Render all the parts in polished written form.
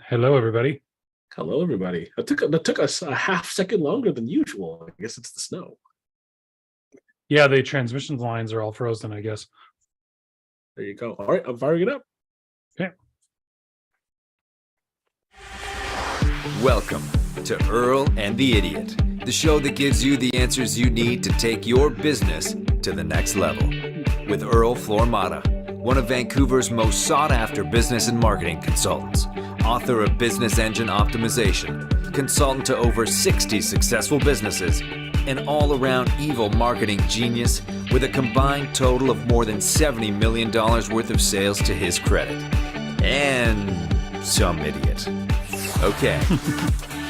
Hello, everybody. Hello, everybody. That took us a half second longer than usual. I guess it's the snow. Yeah, the transmission lines are all frozen, I guess. There you go. All right, I'm firing it up. Okay. Welcome to Earl and the Idiot, the show that gives you the answers you need to take your business to the next level. With Earl Flormata, one of Vancouver's most sought-after business and marketing consultants, author of Business Engine Optimization, consultant to over 60 successful businesses, an all-around evil marketing genius with a combined total of more than $70 million worth of sales to his credit. And some idiot. Okay,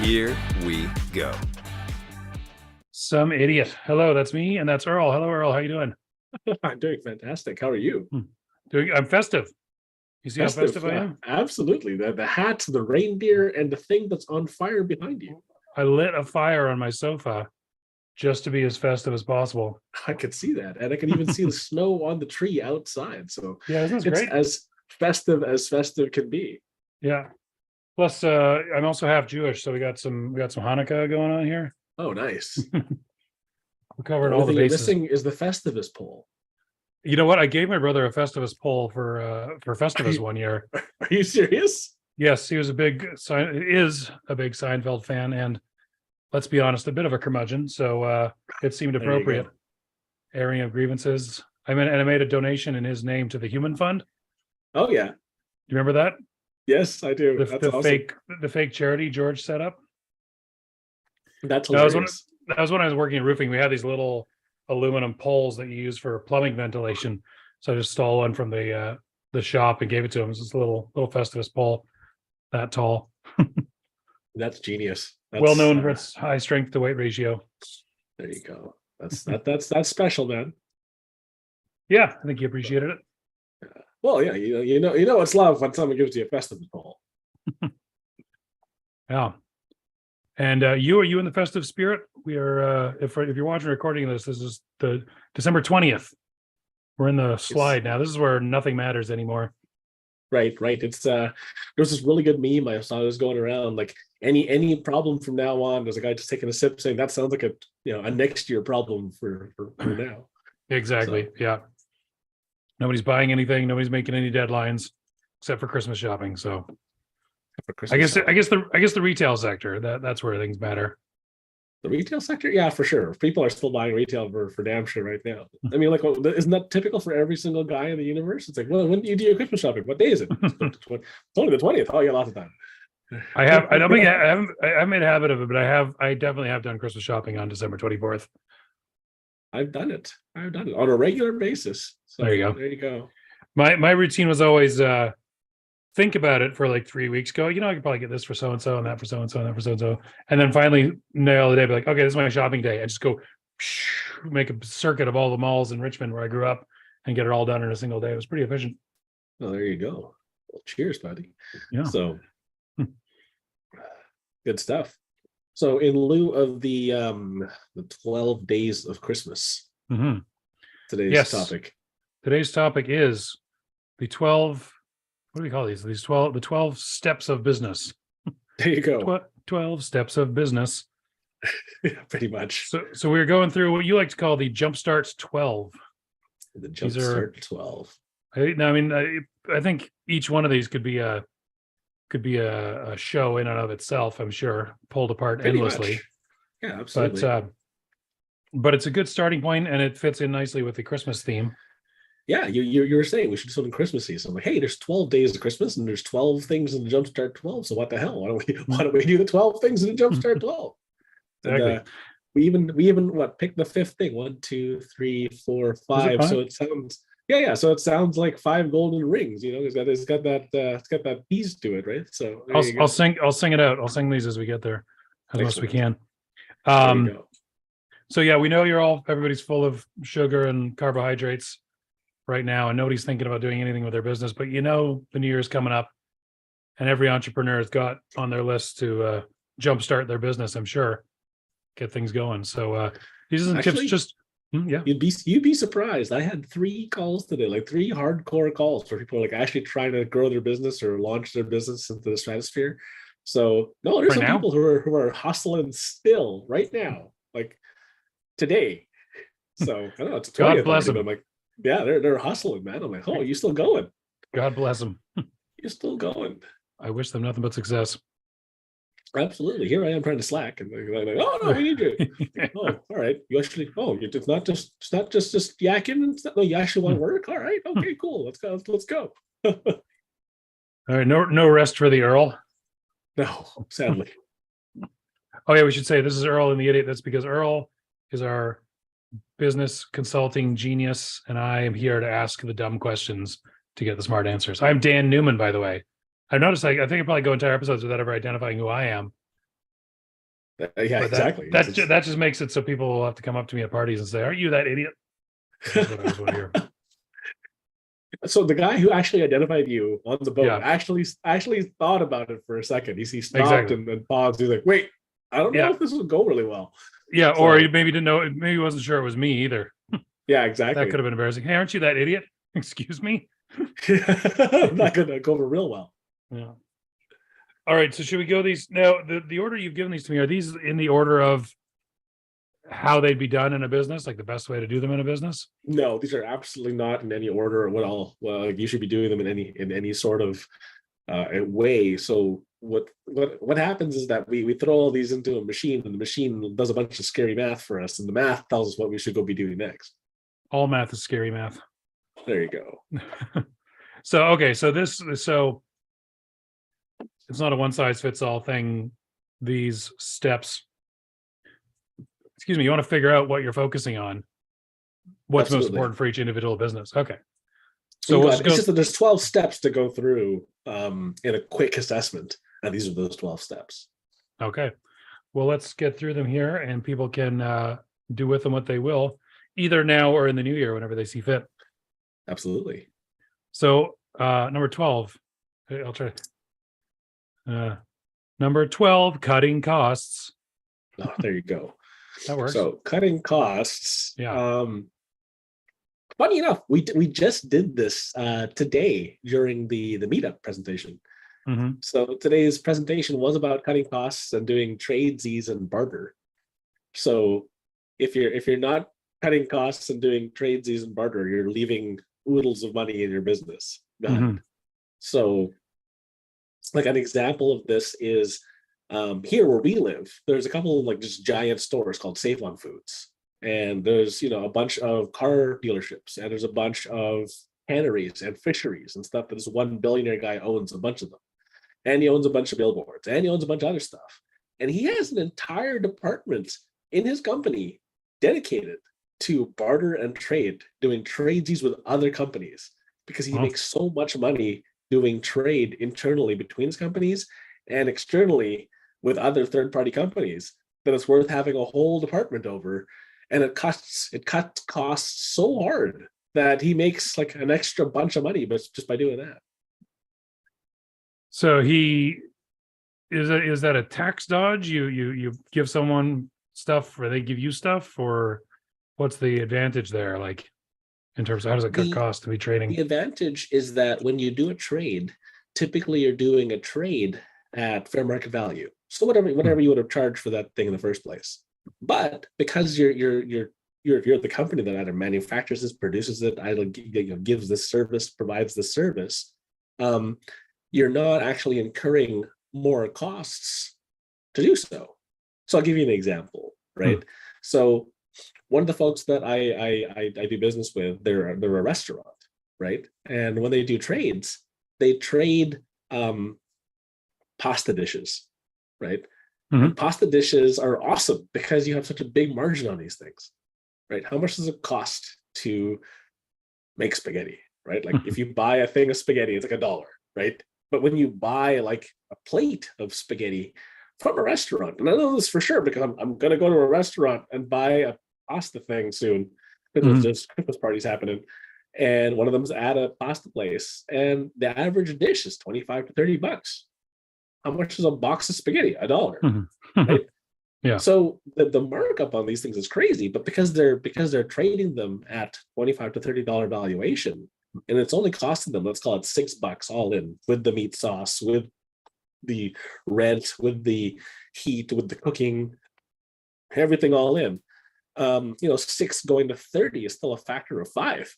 here we go. Some idiot. Hello, that's me, and that's Earl. Hello, Earl. How you doing? I'm doing fantastic. How are you? I'm festive. You see how festive I am? Absolutely. The hat, the reindeer, and the thing that's on fire behind you. I lit a fire on my sofa just to be as festive as possible. I could see that, and I can even see the snow on the tree outside. So Yeah, isn't this it's great? as festive can be. Yeah. Plus, I'm also half Jewish, so we got some Hanukkah going on here. Oh, nice. We're covering The all only the thing you're bases. missing is the Festivus pole. You know what? I gave my brother a Festivus pole for Festivus one year. Are you serious? Yes, he was a big Seinfeld fan, and let's be honest, a bit of a curmudgeon. So it seemed There you appropriate. go. Airing of grievances. I made a donation in his name to the Human Fund. Oh yeah. You remember that? Yes, I do. That's The awesome. fake charity George set up. That's That was hilarious. that was when I was working in roofing. We had these little aluminum poles that you use for plumbing ventilation. So I just stole one from the shop and gave it to him. It's just a little Festivus pole that tall. That's genius. That's, Well known for its high strength to weight ratio. There you go. That's special, man. Yeah, I think he appreciated it. Well, yeah, you know it's love when someone gives you a festival pole. Yeah. And are you in the festive spirit? We are. If you're watching or recording this is the December 20th. We're in the slide now. This is where nothing matters anymore. Right. It's there was this really good meme I saw was going around, like any problem from now on. There's a guy just taking a sip saying that sounds like a next year problem for now. Exactly. So. Yeah. Nobody's buying anything. Nobody's making any deadlines except for Christmas shopping. So For Christmas I guess the retail sector that's where things matter. The retail sector, yeah, for sure. People are still buying retail for damn sure right now. I mean, like, isn't that typical for every single guy in the universe? It's like, well, when do you do your Christmas shopping? What day is it? It's only the 20th. Oh, yeah, lots of time. I haven't made a habit of it, but I definitely have done Christmas shopping on December 24th. I've done it on a regular basis. So There you go. There you go. My routine was always think about it for like 3 weeks. Go, I could probably get this for so and so, and that for so and so, and that for so and so, and then finally nail the day. Be like, okay, this is my shopping day. I just go make a circuit of all the malls in Richmond where I grew up and get it all done in a single day. It was pretty efficient. Well, there you go. Well, cheers, buddy. Yeah. So good stuff. So in lieu of the 12 days of Christmas, Mm-hmm. today's topic. Today's topic is the 12. What do we call these? The 12 steps of business. There you go. 12 steps of business. Pretty much. So we're going through what you like to call the Jumpstart 12. The Jumpstart 12. I think each one of these could be a show in and of itself. I'm sure, pulled apart Pretty endlessly. much. Yeah, absolutely. But it's a good starting point, and it fits in nicely with the Christmas theme. Yeah, you were saying we should do something Christmassy. So I'm like, hey, there's 12 days of Christmas, and there's 12 things in the Jumpstart 12. So what the hell? Why don't we do the 12 things in the Jumpstart 12? Exactly. And, we even pick the fifth thing. 1, 2, 3, 4, 5. So it sounds So it sounds like 5 golden rings. It's got that piece to it, right? So I'll sing it out. I'll sing these as we get there, as much as we can. There you go. So yeah, we know everybody's full of sugar and carbohydrates right now, and nobody's thinking about doing anything with their business. But the New Year's coming up, and every entrepreneur has got on their list to jumpstart their business. I'm sure, get things going. So these are some tips. Yeah. You'd be surprised. I had 3 calls today, like 3 hardcore calls where people are like actually trying to grow their business or launch their business into the stratosphere. So no, there's Right some now? people who are hustling still right now, like today. So I don't know, it's a God 20th bless already, but them. I'm like, yeah, they're hustling, man. I'm like, oh, you still going? God bless them. You're still going. I wish them nothing but success. Absolutely. Here I am trying to slack, and they're like, oh no, we need you. Oh, all right. You actually, it's not just yakking. No, you actually want to work. All right. Okay, cool. Let's go. Let's go. All right, no rest for the Earl. No, sadly. Oh yeah, we should say this is Earl and the Idiot. That's because Earl is our business consulting genius, and I am here to ask the dumb questions to get the smart answers. I'm Dan Newman, by the way. I've noticed I think I probably go entire episodes without ever identifying who I am. Yeah, But exactly. That just makes it so people will have to come up to me at parties and say, "Aren't you that idiot?" That's what I just want to hear. So the guy who actually identified you on the boat Yeah. actually thought about it for a second. He stopped Exactly. and paused. He's like, wait, I don't know Yeah. if this will go really well. Yeah, So- or he maybe didn't know. Maybe he wasn't sure it was me either. Yeah, exactly. That could have been embarrassing. Hey, aren't you that idiot? Excuse me. Not gonna go over real well. Yeah. All right. So should we go these now? The order you've given these to me, are these in the order of how they'd be done in a business, like the best way to do them in a business? No, these are absolutely not in any order or what all. Well, you should be doing them in any sort of way. So what happens is that we throw all these into a machine, and the machine does a bunch of scary math for us, and the math tells us what we should go be doing next. All math is scary math. There you go. So okay, so it's not a one size fits all thing. These steps, excuse me, you want to figure out what you're focusing on, what's most Absolutely. important for each individual business. Okay. So So we'll it's just go, just that there's 12 steps to go through in a quick assessment, and these are those 12 steps. okay. Well, let's get through them here, and people can do with them what they will, either now or in the new year, whenever they see fit. Absolutely. So number 12, I'll try. Number 12, cutting costs. Oh, there you go. That works. So cutting costs. Yeah. Funny enough, we just did this today during the meetup presentation. Mhm. So today's presentation was about cutting costs and doing tradesies and barter. So if you're not cutting costs and doing tradesies and barter, you're leaving oodles of money in your business. Mhm. So, like an example of this is here where we live. There's a couple of like just giant stores called Save On Foods, and there's a bunch of car dealerships, and there's a bunch of canneries and fisheries and stuff that this one billionaire guy owns a bunch of them, and he owns a bunch of billboards, and he owns a bunch of other stuff, and he has an entire department in his company dedicated to barter and trade, doing tradesies with other companies, because he Wow. makes so much money doing trade internally between his companies and externally with other third-party companies that it's worth having a whole department over. And it cuts costs so hard that he makes like an extra bunch of money, but just by doing that. So is that a tax dodge? You give someone stuff, or they give you stuff, or what's the advantage there? Like in terms of how does it cut The- costs to be trading? The advantage is that when you do a trade, typically you're doing a trade at fair market value. So whatever you would have charged for that thing in the first place. But because you're the company that either manufactures this, produces it, either gives this service, provides the service, you're not actually incurring more costs to do so. So I'll give you an example, right? So one of the folks that I do business with, they're a restaurant, right? And when they do trades, they trade pasta dishes, right? Mhm. And pasta dishes are awesome because you have such a big margin on these things, right? How much does it cost to make spaghetti, right? Like if you buy a thing of spaghetti, it's like $1, right? But when you buy like a plate of spaghetti from a restaurant, and I know this for sure because I'm going to go to a restaurant and buy a pasta thing soon because Mhm. there's Christmas parties happening, and one of them's at a pasta place, and the average dish is $25 to $30. How much is a box of spaghetti? $1. Mhm. Right? Yeah. So the markup on these things is crazy, but because they're trading them at $25 to $30 valuation, and it's only costing them, let's call it $6 all in, with the meat sauce, with the rent, with the heat, with the cooking, everything all in. 6 going to 30 is still a factor of 5,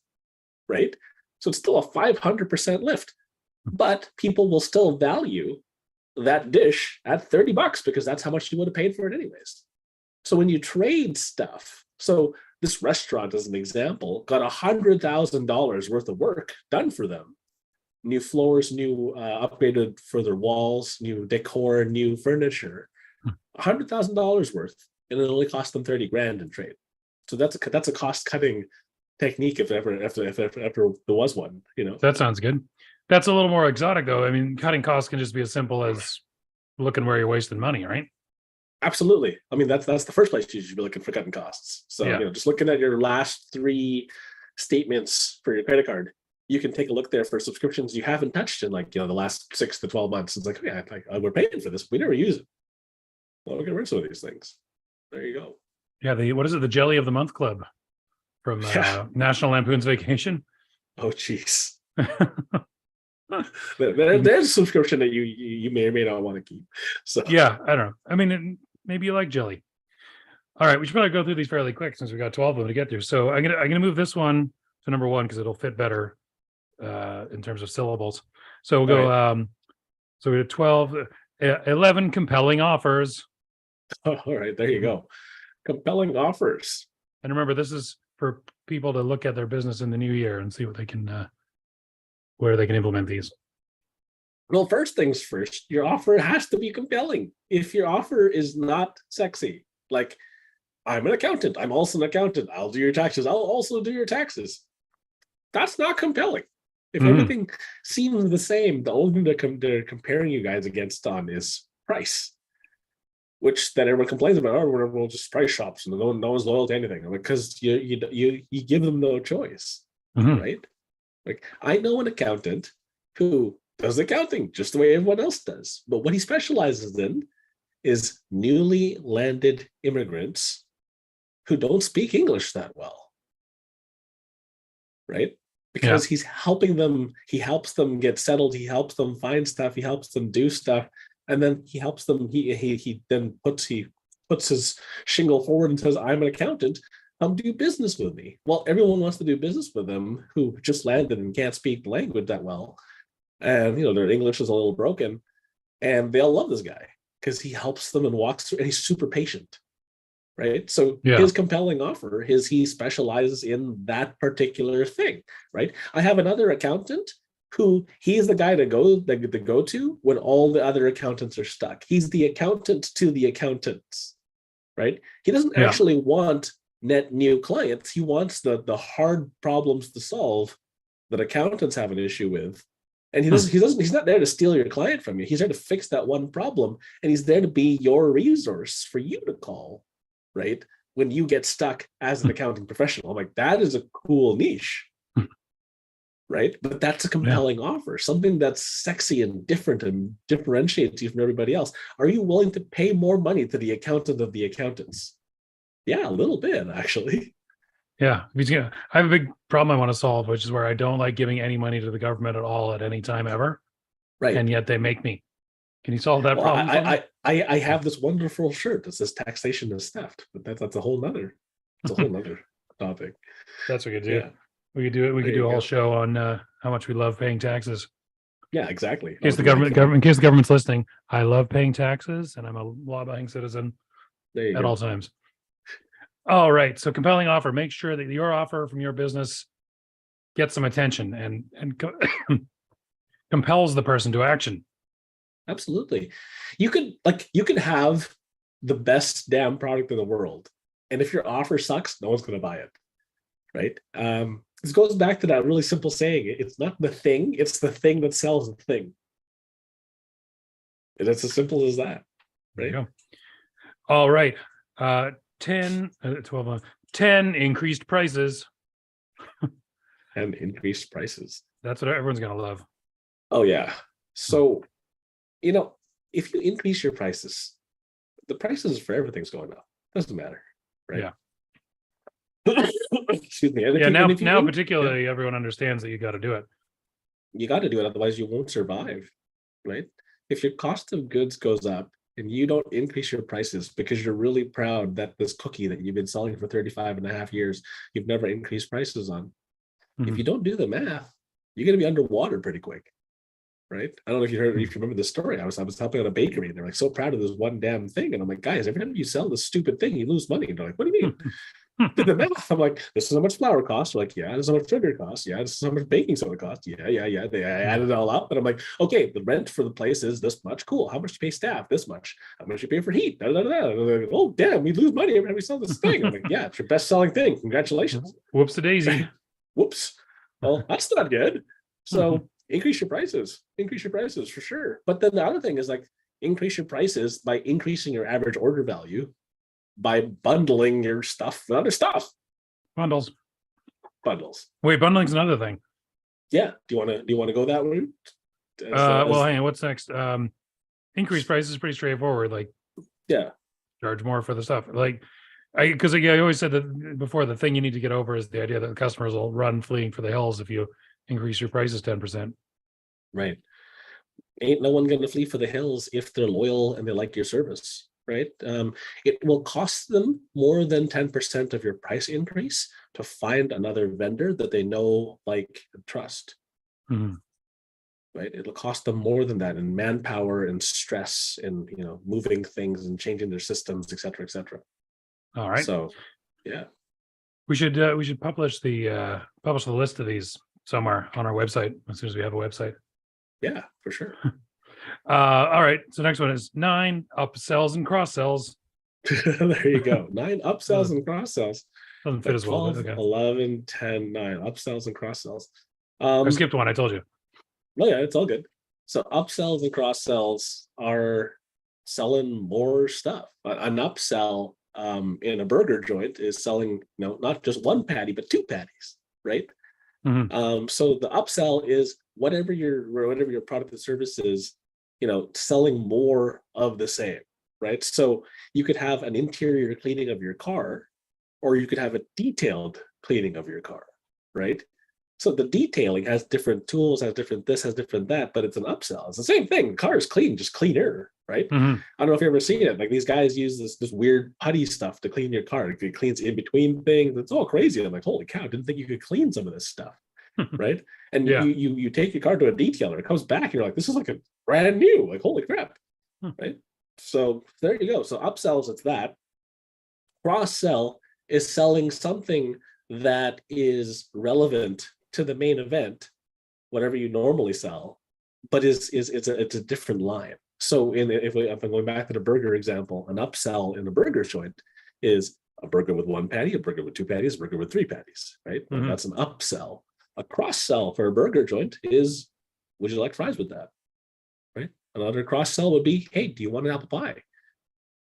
right? So it's still a 500% lift, but people will still value that dish at $30 because that's how much you would have paid for it anyways. So when you trade stuff, so this restaurant, as an example, got $100,000 worth of work done for them. New floors, new upgraded for their walls, new decor, new furniture, $100,000 worth, and it only cost them 30 grand in trade. So that's a cost cutting technique if ever there was one. That sounds good. That's a little more exotic, though. I mean, cutting costs can just be as simple as looking where you're wasting money, right? Absolutely. I mean, that's the first place you should be looking for cutting costs. So just looking at your last 3 statements for your credit card, you can take a look there for subscriptions you haven't touched in the last 6 to 12 months. It's like, yeah, we're paying for this. We never use it. Well, we can rid some of these things. There you go. Yeah. What is it? The Jelly of the Month Club from National Lampoon's Vacation. Oh, geez. There's a subscription that you may or may not want to keep. So yeah, I don't know. I mean, maybe you like jelly. All right, we should probably go through these fairly quick since we got 12 of them to get through. So I'm gonna move this one to number 1 because it'll fit better in terms of syllables. So we'll go. Right. So we have 12, 11 compelling offers. Oh, all right, there you go. Compelling offers. And remember, this is for people to look at their business in the new year and see what they can. Where they can implement these. Well, first things first, your offer has to be compelling. If your offer is not sexy, like, I'm an accountant, I'm also an accountant, I'll do your taxes, I'll also do your taxes, that's not compelling. If everything seems the same, the only thing they're comparing you guys against on is price, which then everyone complains about. Oh, everyone just price shops and no one's loyal to anything. Because you give them no choice, right? Like, I know an accountant who does accounting just the way everyone else does. But what he specializes in is newly landed immigrants who don't speak English that well, right? Because he's helping them. He helps them get settled. He helps them find stuff. He helps them do stuff. And then he helps them. He then puts his shingle forward and says, I'm an accountant. Do business with me. Well, everyone wants to do business with them who just landed and can't speak the language that well. And, their English is a little broken. And they all love this guy because he helps them and walks through, and he's super patient, right? So his compelling offer is he specializes in that particular thing, right? I have another accountant who he's the guy to go to when all the other accountants are stuck. He's the accountant to the accountants, right? He doesn't actually want net new clients. He wants the hard problems to solve that accountants have an issue with, and he's not there to steal your client from you. He's there to fix that one problem, and he's there to be your resource for you to call, right, when you get stuck as an accounting professional. I'm like, that is a cool niche, right? But that's a compelling offer, something that's sexy and different and differentiates you from everybody else. Are you willing to pay more money to the accountant of the accountants? Yeah, a little bit, actually. Yeah. I have a big problem I want to solve, which is where I don't like giving any money to the government at all at any time ever. Right. And yet they make me. Can you solve that problem? I have this wonderful shirt that says taxation is theft, but that's a whole nother topic. That's what we could do. Yeah. We could do it. We could do a whole show on how much we love paying taxes. Yeah, exactly. In case the government's listening, I love paying taxes and I'm a law-abiding citizen at all times. All right. So compelling offer. Make sure that your offer from your business gets some attention and compels the person to action. Absolutely. You could have the best damn product in the world, and if your offer sucks, no one's going to buy it, right? This goes back to that really simple saying: it's not the thing; it's the thing that sells the thing. And it's as simple as that, right? All right. 10 increased prices. And increased prices. That's what everyone's going to love. Oh, yeah. So, if you increase your prices, the prices for everything's going up. Doesn't matter, right? Yeah. Excuse me. And Yeah, and you now won't- particularly everyone understands that you got to do it. you got to do it, otherwise you won't survive, right? If your cost of goods goes up and you don't increase your prices because you're really proud that this cookie that you've been selling for 35 and a half years, you've never increased prices on. If you don't do the math, you're going to be underwater pretty quick, right? I don't know if you heard, if you remember the story. I was helping out a bakery, and they're like so proud of this one damn thing, and I'm like, guys, every time you sell this stupid thing, you lose money. And they're like, what do you mean? Did the math. I'm like, this is how much flour costs. They're like, yeah, this is how much sugar costs. Yeah, this is how much baking soda costs. Yeah. I added it all up, and I'm like, okay, the rent for the place is this much. Cool. How much do you pay staff? This much. How much do you pay for heat? Da, da, da, da. Like, oh, damn, we lose money every time we sell this thing. I'm like, yeah, it's your best selling thing. Congratulations. Whoops a daisy. Whoops. Well, that's not good. So increase your prices for sure. But then the other thing is like increase your prices by increasing your average order value by bundling your stuff with other stuff. Bundles. Wait, bundling's another thing. Yeah. Do you want to go that route? Well, hang on. What's next? Increased price is pretty straightforward. Like, yeah, charge more for the stuff. Like, because I always said that before, the thing you need to get over is the idea that the customers will run fleeing for the hills if you increase your prices 10%. right. Ain't no one going to flee for the hills if they're loyal and they like your service, right? It will cost them more than 10% of your price increase to find another vendor that they know, like, and trust. Right? It'll cost them more than that in manpower and stress and moving things and changing their systems, et cetera, et cetera. All right. So, yeah, we should publish the list of these somewhere on our website as soon as we have a website. Yeah, for sure. All right. So next one is 9 upsells and cross sells. There you go. 9 upsells and cross sells. Doesn't fit as well. 12, Okay. 11, 10, 9 upsells and cross sells. I skipped one. I told you. No, yeah, it's all good. So upsells and cross sells are selling more stuff. An upsell in a burger joint is selling, not just one patty, but 2 patties, right? So the upsell is whatever your product or service is, selling more of the same, right? So you could have an interior cleaning of your car, or you could have a detailed cleaning of your car, right? So the detailing has different tools, has different this, has different that, but it's an upsell. It's the same thing. The car is clean, just cleaner, right? I don't know if you've ever seen it. Like these guys use this weird putty stuff to clean your car. It cleans in between things. It's all crazy. I'm like, holy cow, didn't think you could clean some of this stuff, right? And you take your car to a detailer, it comes back, and you're like, this is like a brand new, like holy crap, right? So there you go. So upsells, it's that. Cross sell is selling something that is relevant to the main event, whatever you normally sell, but it's a different line. So if I'm going back to the burger example, an upsell in a burger joint is a burger with 1 patty, a burger with 2 patties, a burger with 3 patties, right? That's an upsell. A cross sell for a burger joint is, would you like fries with that, right? Another cross sell would be, hey, do you want an apple pie,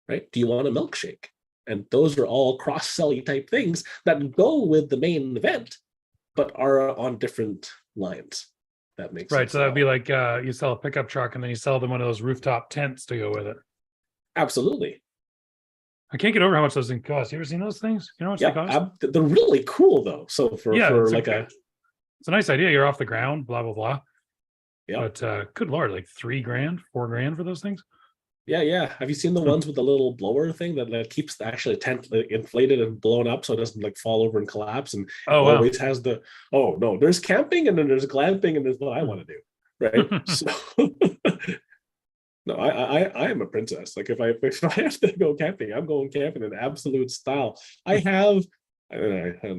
right? Do you want a milkshake? And those are all cross selling type things that go with the main event, but are on different lines. That makes sense. Right. So that'd be like you sell a pickup truck and then you sell them one of those rooftop tents to go with it. Absolutely. I can't get over how much those things cost. You ever seen those things? You know how much they cost? They're really cool though. So for it's a nice idea. You're off the ground, blah, blah, blah. Yeah. But good Lord, like $3,000, $4,000 for those things. Yeah. Have you seen the ones with the little blower thing that keeps the actual tent inflated and blown up so it doesn't like fall over and collapse? And always has the, there's camping and then there's glamping and there's what I want to do. Right. So no, I am a princess. Like if I have to go camping, I'm going camping in absolute style. I don't know. I don't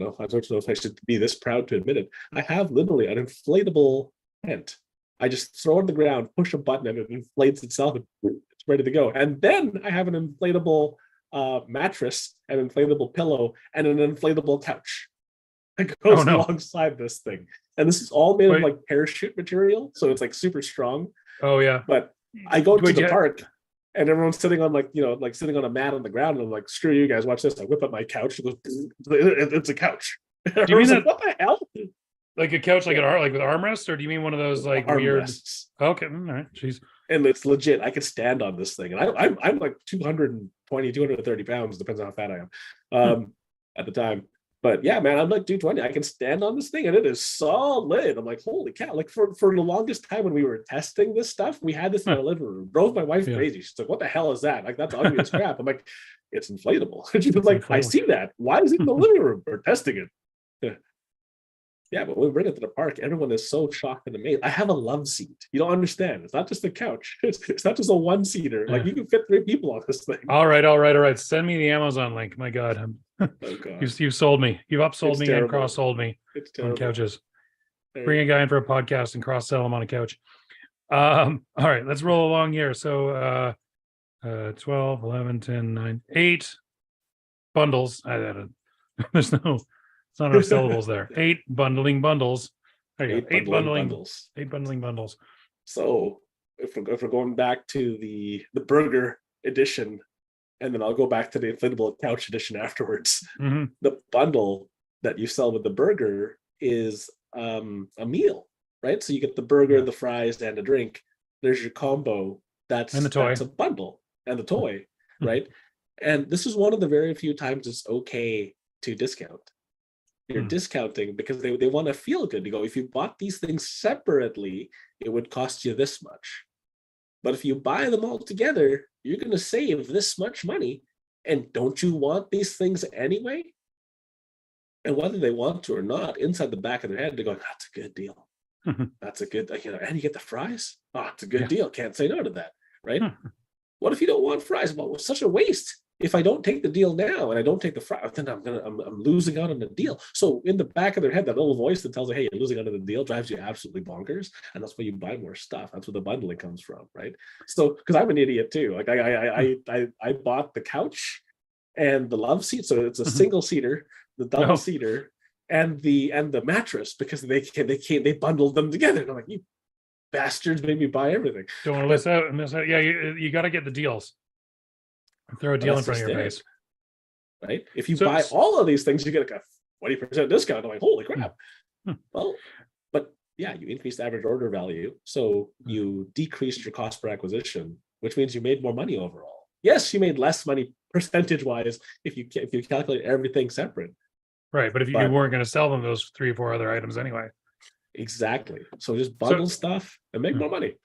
know if I should be this proud to admit it. I have literally an inflatable tent. I just throw it on the ground, push a button, and it inflates itself. And it's ready to go. And then I have an inflatable mattress, an inflatable pillow, and an inflatable couch that goes alongside this thing. And this is all made of like parachute material, so it's like super strong. Oh yeah. But I go to the park, and everyone's sitting on like sitting on a mat on the ground, and I'm like, screw you guys, watch this. I whip up my couch. It goes, it's a couch. Do you mean that, what the hell? Like a couch, like with armrests, or do you mean one of those like armrests. weird? Okay, all right, jeez. and it's legit. I can stand on this thing, and I'm like 220, 230 pounds, depends on how fat I am at the time. But yeah, man, I'm like 220. I can stand on this thing, and it is solid. I'm like, holy cow! Like for the longest time when we were testing this stuff, we had this in our living room. Drove my wife crazy. She's like, "What the hell is that? Like that's ugly as crap." I'm like, "It's inflatable." And she was like, "I see that. Why is it in the living room? We're testing it." Yeah, but when we bring it to the park, everyone is so shocked and amazed. I have a love seat. You don't understand. It's not just a couch. It's not just a one-seater. Like you can fit 3 people on this thing. All right. Send me the Amazon link. My God, Oh, God. you've sold me. You've upsold It's me terrible. and cross-sold me It's on terrible. couches. Bring a guy in for a podcast and cross-sell him on a couch. All right, let's roll along here. So 12, 11, 10, 9, 8 bundles. There's no, it's not enough syllables there. 8 bundling bundles. There you go. 8 bundling bundles. 8 bundling bundles. So if we're going back to the burger edition, and then I'll go back to the inflatable couch edition afterwards. Mm-hmm. The bundle that you sell with the burger is a meal, right? So you get the burger, the fries, and a drink. There's your combo. That's and the toy. That's a bundle, and the toy, right? And this is one of the very few times it's okay to discount. You're discounting because they want to feel good. You go, if you bought these things separately, it would cost you this much. But if you buy them all together, you're going to save this much money. And don't you want these things anyway? And whether they want to or not, inside the back of their head, they're going, that's a good deal. That's a good, and you get the fries. Oh, it's a good deal. Can't say no to that, right? What if you don't want fries? Well, it's such a waste. If I don't take the deal now and I don't take the fries, then I'm losing out on the deal. So in the back of their head, that little voice that tells them, hey, you're losing out on the deal drives you absolutely bonkers. And that's why you buy more stuff. That's where the bundling comes from, right? So, because I'm an idiot too. Like I bought the couch and the love seat. So it's a single seater, the double seater, and the mattress, because they bundled them together. And I'm like, you bastards made me buy everything. Don't want to miss out. Yeah, you got to get the deals. Throw a deal in front of your face, right? If you buy all of these things, you get like a 20% discount. I'm like, holy crap! Well, but yeah, you increased average order value, so you decreased your cost per acquisition, which means you made more money overall. Yes, you made less money percentage-wise if you calculate everything separate. Right, but if you weren't going to sell them those 3 or 4 other items anyway. Exactly. So just bundle stuff and make more money.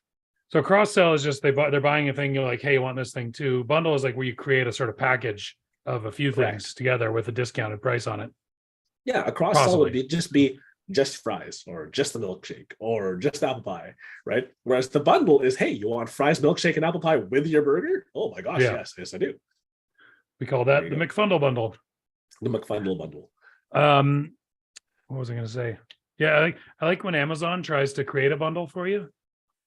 So cross-sell is just they're buying a thing, you're like, hey, you want this thing too. Bundle is like where you create a sort of package of a few things together with a discounted price on it. Yeah, a cross-sell would be just fries or just the milkshake or just apple pie, right? Whereas the bundle is, hey, you want fries, milkshake, and apple pie with your burger? Oh my gosh, yes, I do. We call that the McFundle bundle. The McFundle bundle. What was I going to say? Yeah, I like when Amazon tries to create a bundle for you.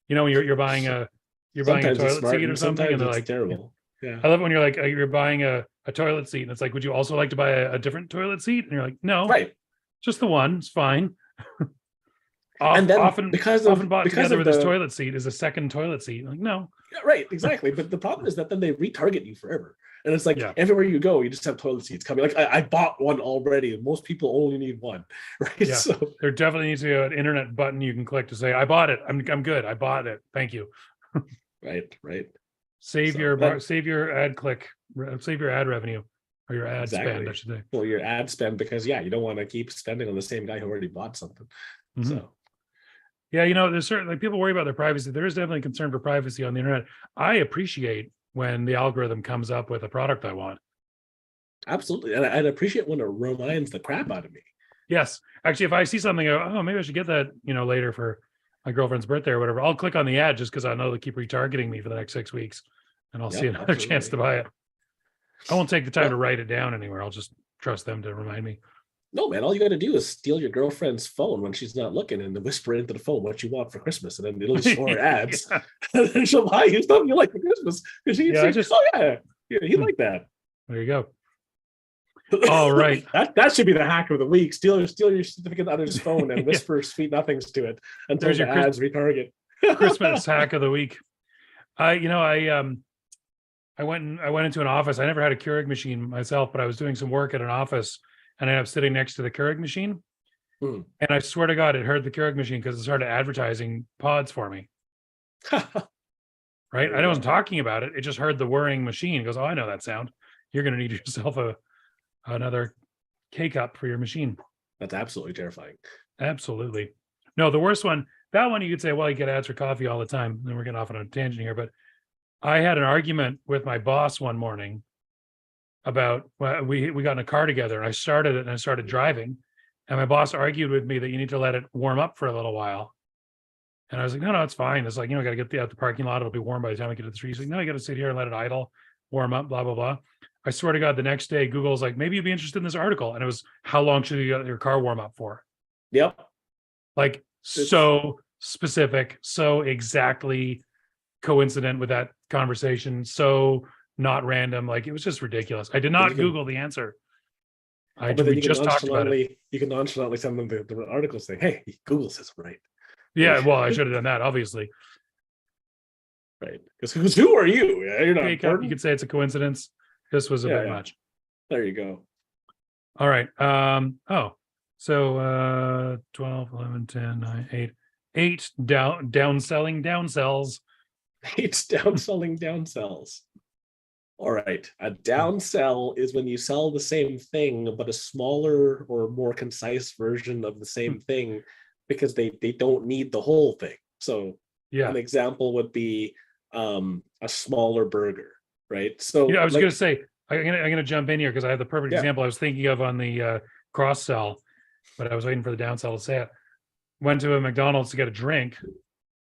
You know, when you're buying a toilet seat or something, and they're like terrible. Yeah. I love when you're like you're buying a toilet seat, and it's like, would you also like to buy a different toilet seat? And you're like, no, right, just the one. It's fine. And then often bought together with this toilet seat is a second toilet seat. Like, no, yeah, right, exactly. But the problem is that then they retarget you forever. And it's like everywhere you go, you just have toilet seats coming. Like I bought one already. Most people only need one, right? Yeah. So there definitely needs to be an internet button you can click to say, "I bought it. I'm good. I bought it. Thank you." Right. Save your ad click, save your ad revenue or your ad spend, I should say. Well, your ad spend, because you don't want to keep spending on the same guy who already bought something. So. Yeah, there's certainly people worry about their privacy. There is definitely concern for privacy on the internet. I appreciate when the algorithm comes up with a product I want. Absolutely. And I'd appreciate when it reminds the crap out of me. Yes. Actually, if I see something, maybe I should get that, later for my girlfriend's birthday or whatever, I'll click on the ad just because I know they keep retargeting me for the next 6 weeks and I'll see another chance to buy it. I won't take the time to write it down anywhere. I'll just trust them to remind me. No, man, all you got to do is steal your girlfriend's phone when she's not looking and whisper into the phone what you want for Christmas, and then it'll just show her ads. And then she'll buy you stuff you like for Christmas. Because she can say, he liked that. There you go. All right. that should be the hack of the week. Steal your significant other's phone and whisper sweet nothings to it until the ads retarget. Christmas hack of the week. I went into an office. I never had a Keurig machine myself, but I was doing some work at an office. And I ended up sitting next to the Keurig machine. And I swear to God, it heard the Keurig machine because it started advertising pods for me. right? There you I wasn't go. talking about it. It just heard the whirring machine. It goes, oh, I know that sound. You're going to need yourself another K-cup for your machine. That's absolutely terrifying. Absolutely. No, the worst one, that one you could say, well, you get ads for coffee all the time. Then we're getting off on a tangent here, but I had an argument with my boss one morning about, well, we got in a car together and I started it and I started driving, and my boss argued with me that you need to let it warm up for a little while. And I was like, no, it's fine. It's like, got to get out the parking lot. It'll be warm by the time I get to the street. He's like, no, you got to sit here and let it idle, warm up, blah, blah, blah. I swear to God, the next day, Google's like, maybe you'd be interested in this article. And it was, how long should you get your car warm up for? Yep. Like, so specific, so exactly coincident with that conversation, so not random. Like, it was just ridiculous. I did not Google the answer. We just talked about it. You can nonchalantly send them the article saying, hey, Google says right. Yeah, well, I should have done that, obviously. Right. Because who are you? You're not important. You could say it's a coincidence. This was a bit much. There you go. All right. So 12, 11, 10, 9, 8 downselling downsells. 8 downselling downsells. All right. A downsell is when you sell the same thing, but a smaller or more concise version of the same thing, because they don't need the whole thing. So an example would be a smaller burger, right? So I was going to say, I'm going to jump in here because I have the perfect example I was thinking of on the cross sell, but I was waiting for the downsell to say it. Went to a McDonald's to get a drink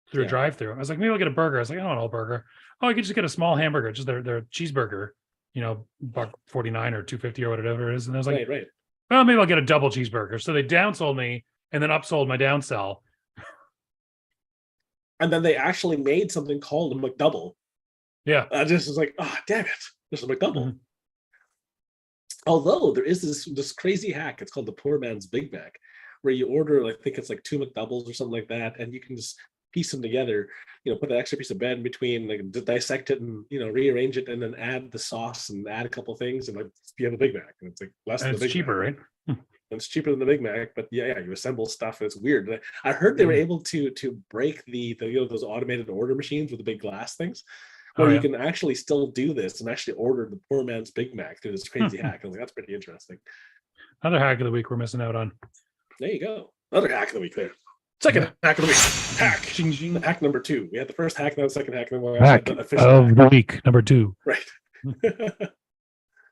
through a drive-through. I was like, maybe I'll get a burger. I was like, I don't want a whole burger. Oh, I could just get a small hamburger, just their cheeseburger, $1.49 or $2.50 or whatever it is. And I was like, right. Well, maybe I'll get a double cheeseburger. So they downsold me and then upsold my downsell. And then they actually made something called a McDouble. Yeah. I just was like, oh, damn it. There's a McDouble. Mm-hmm. Although there is this crazy hack. It's called the poor man's Big Mac, where you order, I think it's like 2 McDoubles or something like that. And you can just piece them together, put an extra piece of bread in between, like dissect it and, rearrange it, and then add the sauce and add a couple of things. And like, you have a Big Mac. And it's like less than the Big cheaper, Mac. right? And it's cheaper than the Big Mac, but you assemble stuff and it's weird. I heard they were able to break the those automated order machines with the big glass things, where you can actually still do this and actually order the poor man's Big Mac through this crazy hack. I was like, that's pretty interesting. Another hack of the week we're missing out on. There you go. Another hack of the week there. Second hack of the week. Hack. Ching, ching. Hack number 2. We had the first hack, now the second hack, then hack of the week number 2. Right.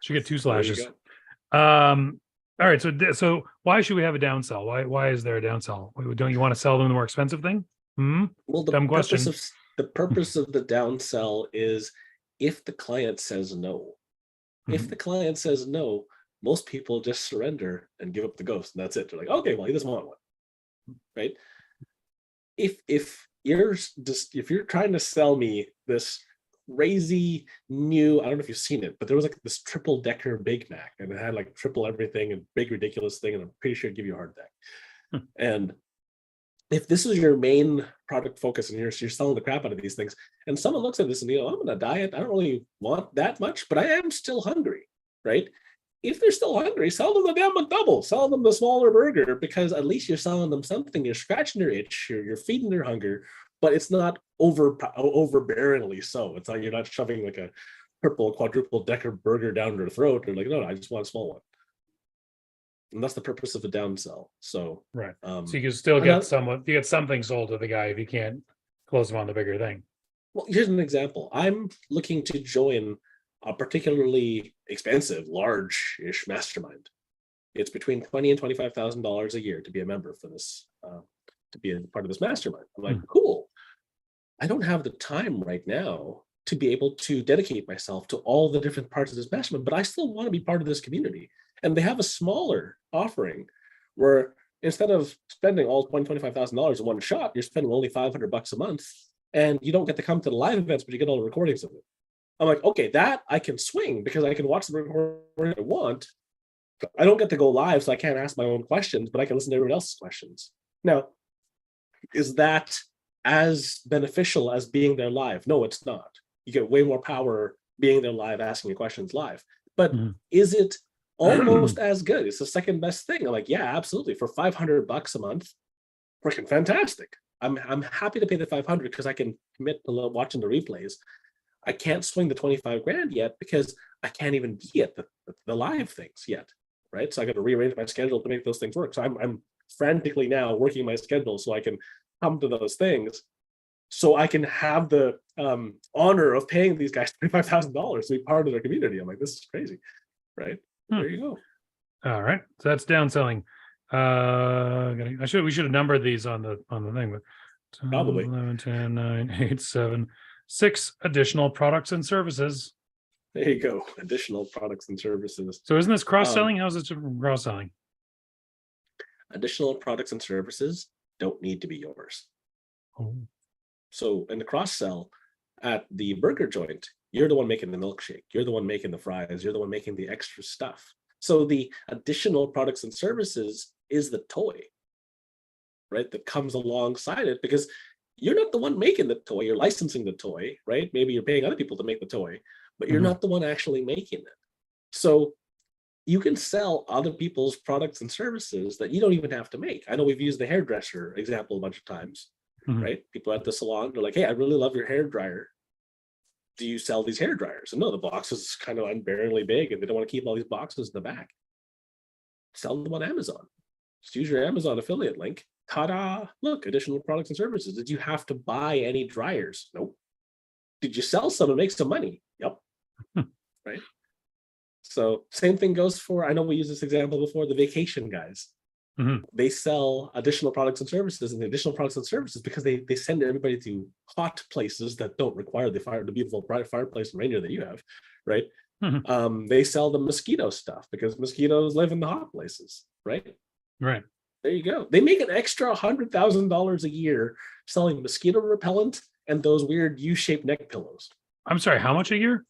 Should get 2 slashes. All right. So why should we have a downsell? Why is there a downsell? Don't you want to sell them the more expensive thing? Well, dumb question. The purpose of the downsell is if the client says no. If the client says no, most people just surrender and give up the ghost, and that's it. They're like, okay, well, he doesn't want one, right? If you're trying to sell me this crazy new, I don't know if you've seen it, but there was like this triple decker Big Mac, and it had like triple everything and big ridiculous thing, and I'm pretty sure it'd give you a heart attack. And if this is your main product focus and you're selling the crap out of these things, and someone looks at this and I'm on a diet, I don't really want that much, but I am still hungry, right? If they're still hungry, sell them the damn McDouble, sell them the smaller burger, because at least you're selling them something. You're scratching their itch, you're feeding their hunger, but it's not overbearingly so. It's not, you're not shoving like a triple, quadruple decker burger down their throat. They're like, no, I just want a small one. And that's the purpose of the downsell. So right. So you can still get something sold to the guy if you can't close him on the bigger thing. Well, here's an example. I'm looking to join a particularly expensive, large-ish mastermind. It's between $20,000 and $25,000 a year to be a member for this, to be a part of this mastermind. I'm like, cool. I don't have the time right now to be able to dedicate myself to all the different parts of this mastermind, but I still want to be part of this community. And they have a smaller offering where instead of spending all $25,000 in one shot, you're spending only $500 a month, and you don't get to come to the live events, but you get all the recordings of it. I'm like, okay, that I can swing because I can watch the recording I want. I don't get to go live, so I can't ask my own questions, but I can listen to everyone else's questions. Now, is that as beneficial as being there live? No, it's not. You get way more power being there live, asking your questions live. But is it almost as good? It's the second best thing. I'm like, yeah, absolutely. For $500 a month, freaking fantastic. I'm happy to pay the 500 because I can commit to watching the replays. I can't swing the 25 grand yet because I can't even be at the live things yet, right? So I got to rearrange my schedule to make those things work. So I'm frantically now working my schedule so I can come to those things, so I can have the honor of paying these guys $25,000 to be part of their community. I'm like, this is crazy, right? There you go. All right, so that's downselling. We should have numbered these on the thing, but 10, Probably. 11, 10, 9, 8, 7, 6 additional products and services. There you go. Additional products and services. So isn't this cross-selling? How's it cross-selling? Additional products and services don't need to be yours. Oh. So in the cross-sell at the burger joint, you're the one making the milkshake. You're the one making the fries. You're the one making the extra stuff. So the additional products and services is the toy, right? That comes alongside it, because you're not the one making the toy. You're licensing the toy, right? Maybe you're paying other people to make the toy, but you're not the one actually making it. So you can sell other people's products and services that you don't even have to make. I know we've used the hairdresser example a bunch of times, right? People at the salon, they're like, hey, I really love your hair dryer. Do you sell these hair dryers? And no, the box is kind of unbearably big and they don't want to keep all these boxes in the back. Sell them on Amazon. Just use your Amazon affiliate link. Ta-da! Look, additional products and services. Did you have to buy any dryers? Nope. Did you sell some and make some money? Yep. Right? So same thing goes for, I know we used this example before, the vacation guys. They sell additional products and services, and the additional products and services, because they send everybody to hot places that don't require the beautiful bright fireplace and rainier that you have, right? They sell the mosquito stuff because mosquitoes live in the hot places, right? Right. There you go. They make an extra $100,000 a year selling mosquito repellent and those weird U-shaped neck pillows. I'm sorry, how much a year?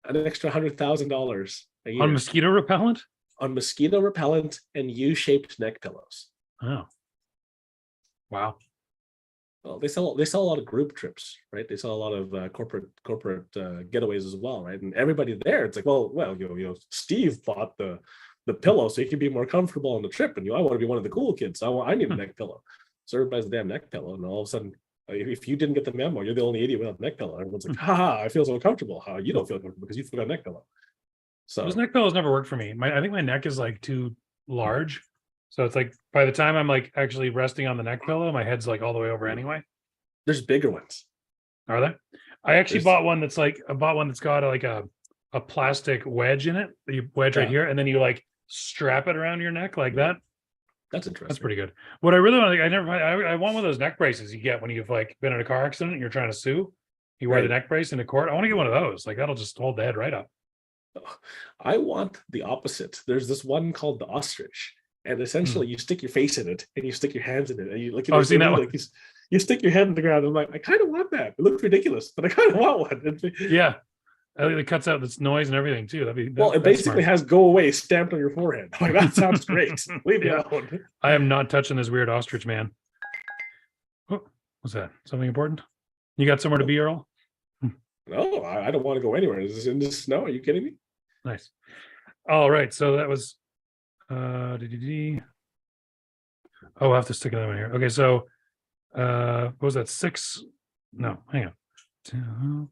An extra $100,000 a year On mosquito repellent? On mosquito repellent and U-shaped neck pillows. Oh, wow. Well, they sell a lot of group trips, right? They sell a lot of corporate getaways as well, right? And everybody there, it's like, well, Steve bought the pillow so he can be more comfortable on the trip, and I want to be one of the cool kids. So I need a neck pillow. So everybody has a damn neck pillow, and all of a sudden, if you didn't get the memo, you're the only idiot without a neck pillow. Everyone's like, haha, I feel so comfortable. How you don't feel comfortable because you forgot a neck pillow. So those neck pillows never worked for me. I think my neck is like too large. So it's like by the time I'm like actually resting on the neck pillow, my head's like all the way over anyway. There's bigger ones. Are there? I actually bought one that's got like a plastic wedge in it. You wedge right here, and then you like strap it around your neck like that. That's interesting. That's pretty good. What I really want, I want one of those neck braces you get when you've like been in a car accident and you're trying to sue. You wear the neck brace into court. I want to get one of those. Like that'll just hold the head right up. I want the opposite. There's this one called the ostrich, and essentially you stick your face in it and you stick your hands in it, and you like, I've seen that one. Like you stick your head in the ground. I'm like, I kind of want that. It looks ridiculous, but I kind of want one. Yeah, it cuts out this noise and everything too. It basically has "go away" stamped on your forehead. I'm like, that sounds great. Leave me alone. I am not touching this weird ostrich man. Oh, what's that? Something important? You got somewhere to be, Earl? No, I don't want to go anywhere. Is this in the snow? Are you kidding me? Nice. All right. So that was I have to stick another one here. Okay, so what was that? 6? No, hang on.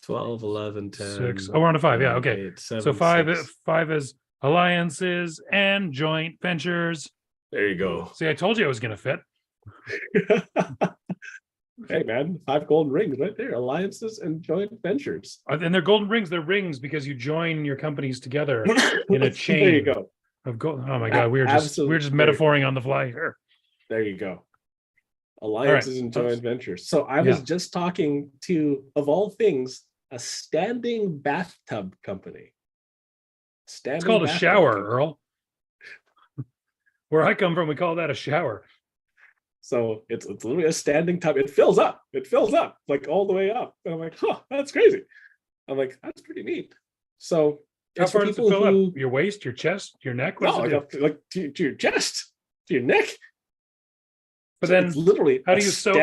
12, 11, 10. 6. Oh, we're on to 5. Yeah, okay. 8, 7, so 5 6. 5 is alliances and joint ventures. There you go. See, I told you I was gonna fit. Hey man, 5 golden rings right there. Alliances and joint ventures. And they're golden rings. They're rings because you join your companies together in a chain. There you go. Of gold. Oh my god, we're just metaphoring on the fly here. There you go. Alliances and joint ventures. So I was just talking to, of all things, a standing bathtub company. It's called a shower, Earl. Where I come from, we call that a shower. So it's literally a standing tub. It fills up like all the way up. And I'm like, that's crazy. I'm like, that's pretty neat. So how far does it fill up? Your waist, your chest, your neck? No, like to your chest, to your neck. But so then, it's literally how do you soap?